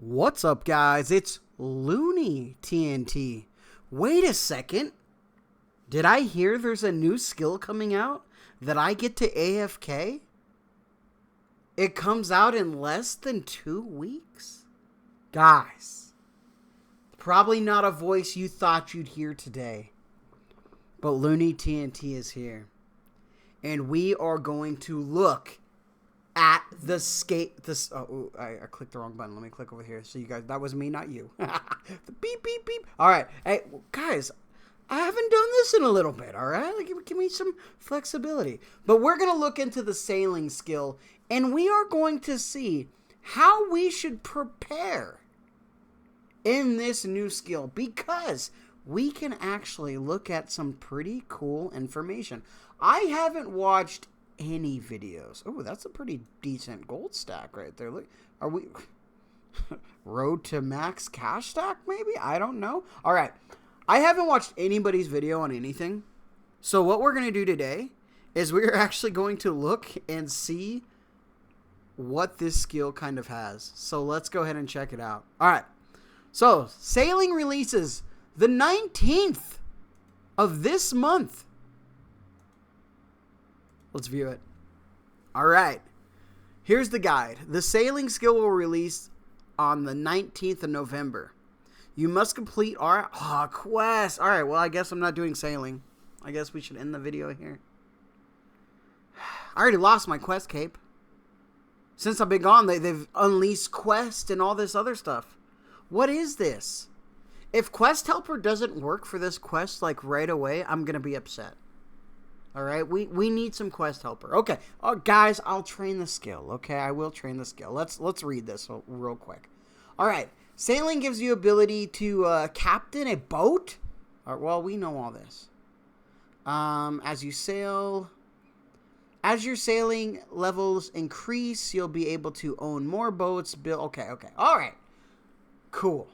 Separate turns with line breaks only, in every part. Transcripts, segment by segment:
What's up, guys? It's Looney TNT. Wait a second. Did I hear there's a new skill coming out that I get to AFK? It comes out in less than 2 weeks? Guys, probably not a voice you thought you'd hear today. But Looney TNT is here. And we are going to look at the skate. I clicked the wrong button. Let me click over here. So you guys, that was me, not you. The beep, beep, beep. All right. Hey, guys, I haven't done this in a little bit. All right. Give me some flexibility. But we're going to look into the sailing skill. And we are going to see how we should prepare in this new skill. Because we can actually look at some pretty cool information. I haven't watched any videos. Oh, that's a pretty decent gold stack right there. Look, are we road to max cash stack? Maybe, I don't know. All right, I haven't watched anybody's video on anything. So what we're gonna do today is we're actually going to look and see what this skill kind of has. So let's go ahead and check it out. All right. So sailing releases the 19th of this month. Let's view it. All right. Here's the guide. The sailing skill will release on the 19th of November. You must complete our quest. All right. Well, I guess I'm not doing sailing. I guess we should end the video here. I already lost my quest cape. Since I've been gone, they've unleashed quest and all this other stuff. What is this? If quest helper doesn't work for this quest like right away, I'm going to be upset. All right, we need some quest helper. Okay, guys, I'll train the skill. Okay, I will train the skill. Let's read this real quick. All right, sailing gives you ability to captain a boat. All right, well, we know all this. As you sail, as your sailing levels increase, you'll be able to own more boats. Okay, all right, cool.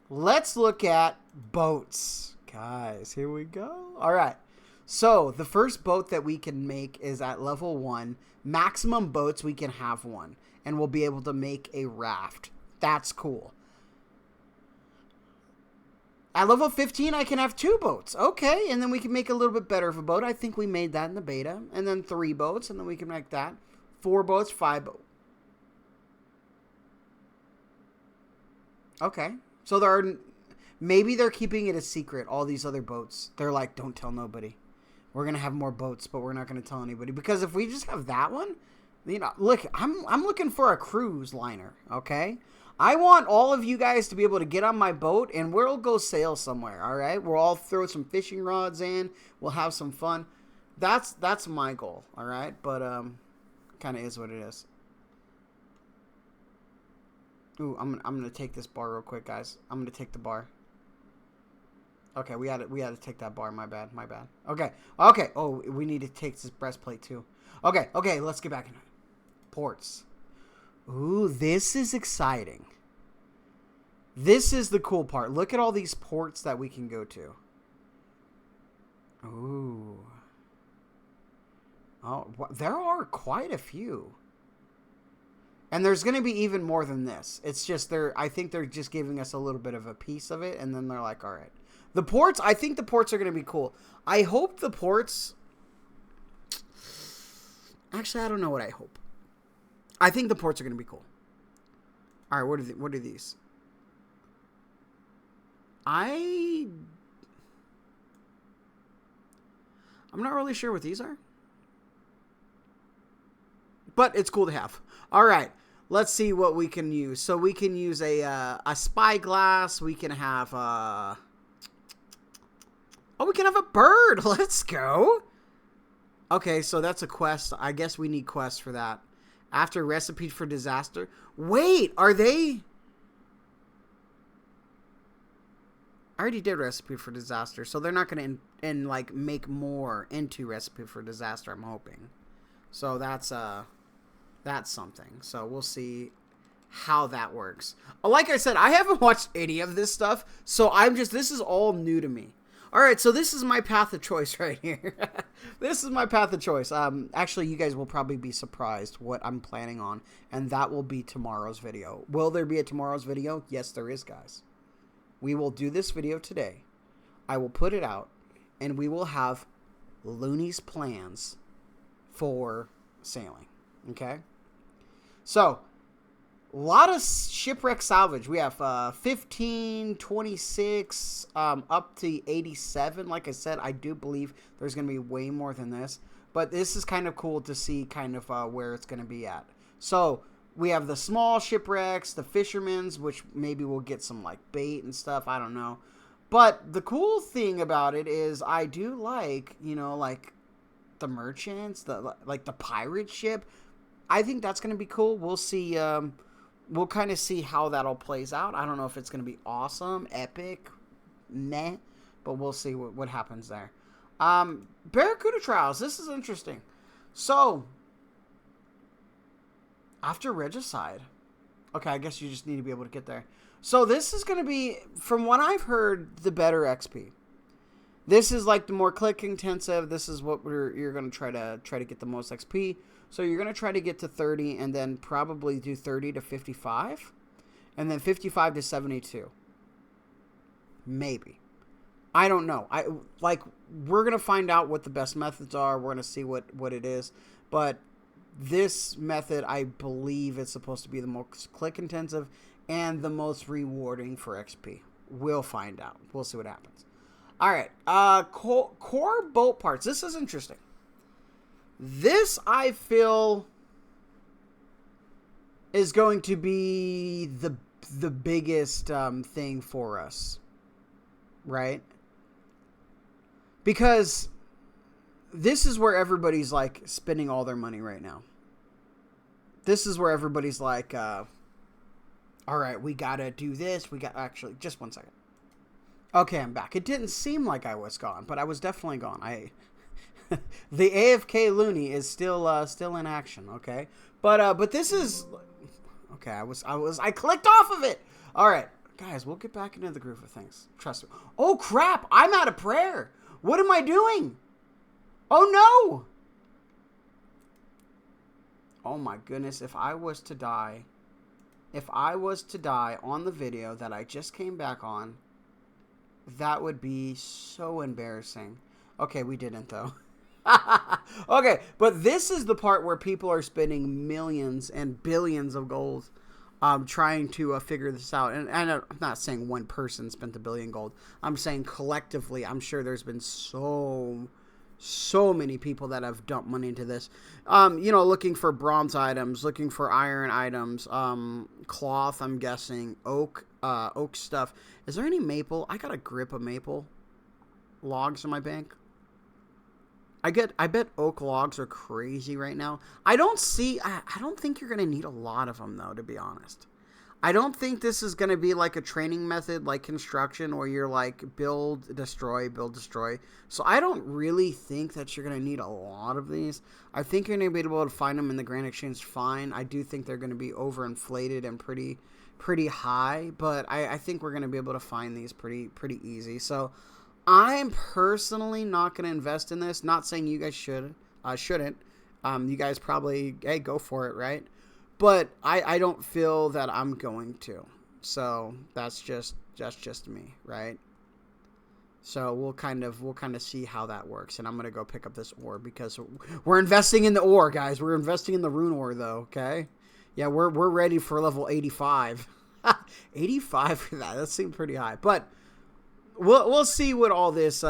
Let's look at boats, guys. Here we go. All right. So, the first boat that we can make is at level 1. Maximum boats, we can have 1. And we'll be able to make a raft. That's cool. At level 15, I can have 2 boats. Okay, and then we can make a little bit better of a boat. I think we made that in the beta. And then 3 boats, and then we can make that. 4 boats, 5 boats. Okay. So, there are... Maybe they're keeping it a secret, all these other boats. They're like, don't tell nobody. We're going to have more boats, but we're not going to tell anybody. Because if we just have that one, you know, look, I'm looking for a cruise liner, okay? I want all of you guys to be able to get on my boat, and we'll go sail somewhere, all right? We'll all throw some fishing rods in. We'll have some fun. That's my goal, all right? But kind of is what it is. Ooh, I'm going to take this bar real quick, guys. I'm going to take the bar. Okay, we had to take that bar. My bad. Okay. Oh, we need to take this breastplate too. Okay, let's get back in it. Ports. Ooh, this is exciting. This is the cool part. Look at all these ports that we can go to. Ooh. Oh, there are quite a few. And there's going to be even more than this. It's just I think they're just giving us a little bit of a piece of it, and then they're like, all right. The ports, I think the ports are going to be cool. I hope the ports... Actually, I don't know what I hope. I think the ports are going to be cool. All right, what are these? I'm not really sure what these are. But it's cool to have. All right, let's see what we can use. So we can use a spyglass. We can have... Oh, we can have a bird. Let's go. Okay, so that's a quest. I guess we need quests for that. After recipe for disaster. Wait, are they... I already did recipe for disaster, so they're not going to like make more into recipe for disaster, I'm hoping. So that's something. So we'll see how that works. Like I said, I haven't watched any of this stuff, so this is all new to me. All right, so this is my path of choice right here. This is my path of choice. Actually, you guys will probably be surprised what I'm planning on, and that will be tomorrow's video. Will there be a tomorrow's video? Yes, there is, guys. We will do this video today. I will put it out, and we will have Looney's plans for sailing. Okay? So, a lot of shipwreck salvage. We have 15, 26, up to 87. Like I said, I do believe there's going to be way more than this. But this is kind of cool to see kind of where it's going to be at. So, we have the small shipwrecks, the fishermen's, which maybe we'll get some like bait and stuff. I don't know. But the cool thing about it is I do like, you know, like the merchants, like the pirate ship. I think that's going to be cool. We'll see. We'll kind of see how that all plays out. I don't know if it's going to be awesome, epic, meh, but we'll see what happens there. Barracuda trials. This is interesting. So, after Regicide. Okay, I guess you just need to be able to get there. So, this is going to be, from what I've heard, the better XP. This is like the more click intensive. This is what you're going to try to get the most XP. So you're going to try to get to 30 and then probably do 30 to 55 and then 55 to 72. Maybe. I don't know. We're going to find out what the best methods are. We're going to see what it is. But this method, I believe it's supposed to be the most click intensive and the most rewarding for XP. We'll find out. We'll see what happens. All right. Core boat parts. This is interesting. This, I feel, is going to be the biggest thing for us, right? Because this is where everybody's, like, spending all their money right now. This is where everybody's like, all right, we got to do this. Actually, just one second. Okay, I'm back. It didn't seem like I was gone, but I was definitely gone. The AFK Looney is still in action, okay? But this is okay. I clicked off of it. All right, guys, we'll get back into the groove of things. Trust me. Oh crap! I'm out of prayer. What am I doing? Oh no! Oh my goodness! If I was to die on the video that I just came back on, that would be so embarrassing. Okay, we didn't though. Okay, but this is the part where people are spending millions and billions of gold trying to figure this out. And I'm not saying one person spent $1 billion gold. I'm saying collectively, I'm sure there's been so many people that have dumped money into this. Looking for bronze items, looking for iron items, cloth, I'm guessing, oak stuff. Is there any maple? I got a grip of maple logs in my bank. I bet oak logs are crazy right now. I don't think you're going to need a lot of them, though, to be honest. I don't think this is going to be like a training method like construction where you're like build, destroy. So I don't really think that you're going to need a lot of these. I think you're going to be able to find them in the Grand Exchange fine. I do think they're going to be overinflated and pretty high, but I think we're going to be able to find these pretty easy. So I'm personally not going to invest in this. Not saying you guys shouldn't. You guys probably, hey, go for it, right? But I don't feel that I'm going to. So that's just me, right? So we'll kind of see how that works. And I'm going to go pick up this ore because we're investing in the ore, guys. We're investing in the rune ore, though, okay? Yeah, we're ready for level 85. 85 for that. That seemed pretty high. But we'll see what all this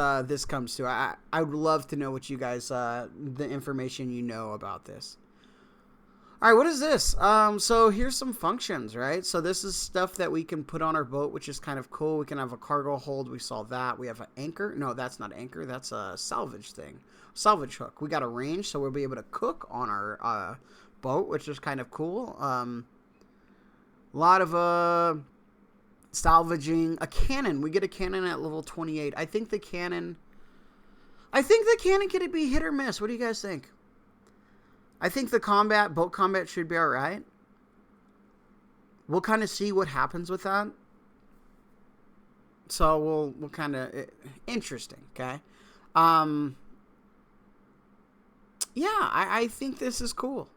comes to. I would love to know what you guys, the information you know about this. All right, what is this? So here's some functions, right? So this is stuff that we can put on our boat, which is kind of cool. We can have a cargo hold. We saw that. We have an anchor. No, that's not anchor. That's a salvage thing. Salvage hook. We got a range, so we'll be able to cook on our boat, which is kind of cool. A lot of salvaging. A cannon. We get a cannon at level 28. I think the cannon can be hit or miss. What do you guys think? I think the boat combat should be all right. We'll kind of see what happens with that. So we'll kind of interesting. Okay. Um. Yeah, I think this is cool.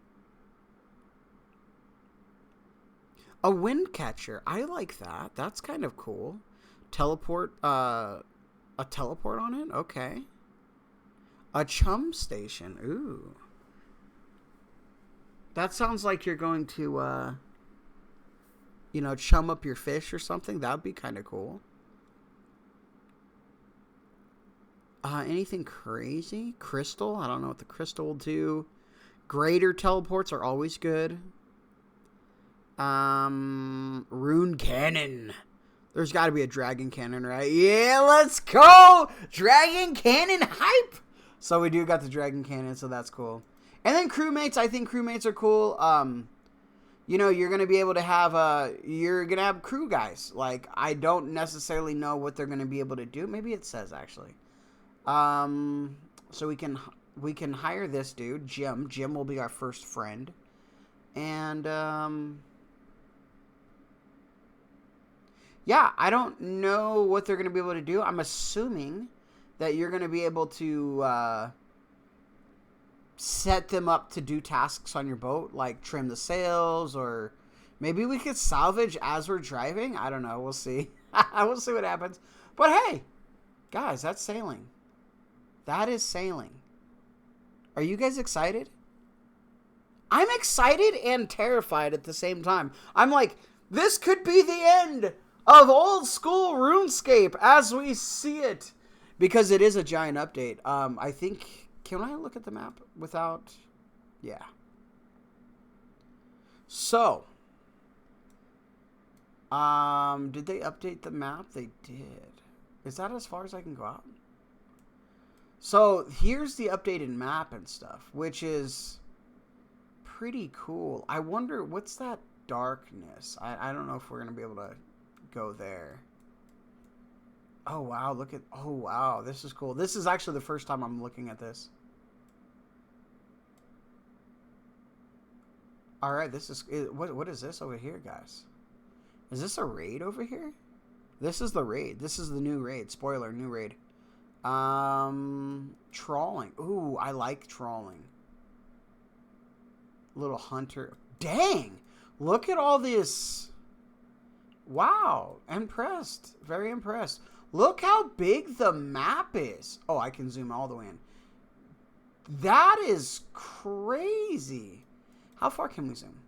A wind catcher. I like that. That's kind of cool. Teleport. A teleport on it. Okay. A chum station. Ooh. That sounds like you're going to, chum up your fish or something. That would be kind of cool. Anything crazy? Crystal? I don't know what the crystal will do. Greater teleports are always good. Rune cannon. There's got to be a dragon cannon, right? Yeah, let's go! Dragon cannon hype! So we do got the dragon cannon, so that's cool. And then crewmates, I think crewmates are cool. You're going to be able to have, you're going to have crew guys. Like, I don't necessarily know what they're going to be able to do. Maybe it says, actually. So we can hire this dude, Jim. Jim will be our first friend. And, yeah, I don't know what they're going to be able to do. I'm assuming that you're going to be able to, set them up to do tasks on your boat, like trim the sails, or maybe we could salvage as we're driving. I don't know. We'll see. We'll see what happens. But hey, guys, that's sailing. That is sailing. Are you guys excited? I'm excited and terrified at the same time. I'm like, this could be the end of old school RuneScape as we see it. Because it is a giant update. I think... Can I look at the map without... Yeah. So. Did they update the map? They did. Is that as far as I can go out? So, here's the updated map and stuff, which is pretty cool. I wonder, what's that darkness? I don't know if we're going to be able to go there. Oh, wow. Look at... Oh, wow. This is cool. This is actually the first time I'm looking at this. All right, this is... What is this over here, guys? Is this a raid over here? This is the raid. This is the new raid. Spoiler, new raid. Trawling. Ooh, I like trawling. Little hunter. Dang! Look at all this. Wow. Impressed. Very impressed. Look how big the map is. Oh, I can zoom all the way in. That is crazy. How far can we zoom?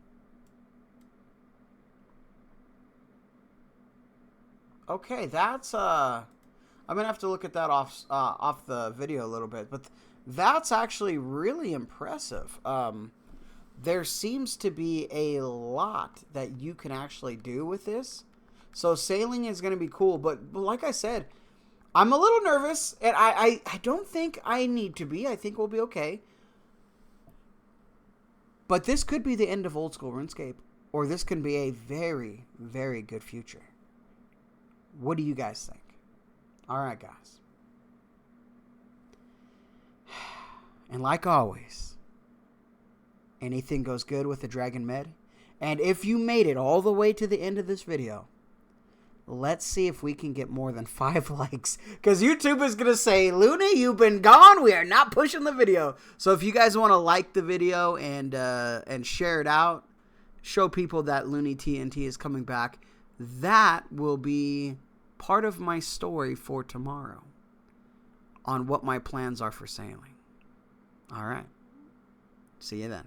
Okay, that's I'm gonna have to look at that off the video a little bit, but that's actually really impressive. There seems to be a lot that you can actually do with this. So sailing is gonna be cool, but like I said, I'm a little nervous, and I don't think I need to be. I think we'll be okay. But this could be the end of old school RuneScape, or this can be a very, very good future. What do you guys think? All right, guys. And like always, anything goes good with the Dragon Med. And if you made it all the way to the end of this video, let's see if we can get more than 5 likes. Because YouTube is going to say, Looney, you've been gone. We are not pushing the video. So if you guys want to like the video and share it out, show people that Looney TNT is coming back, that will be part of my story for tomorrow on what my plans are for sailing. All right. See you then.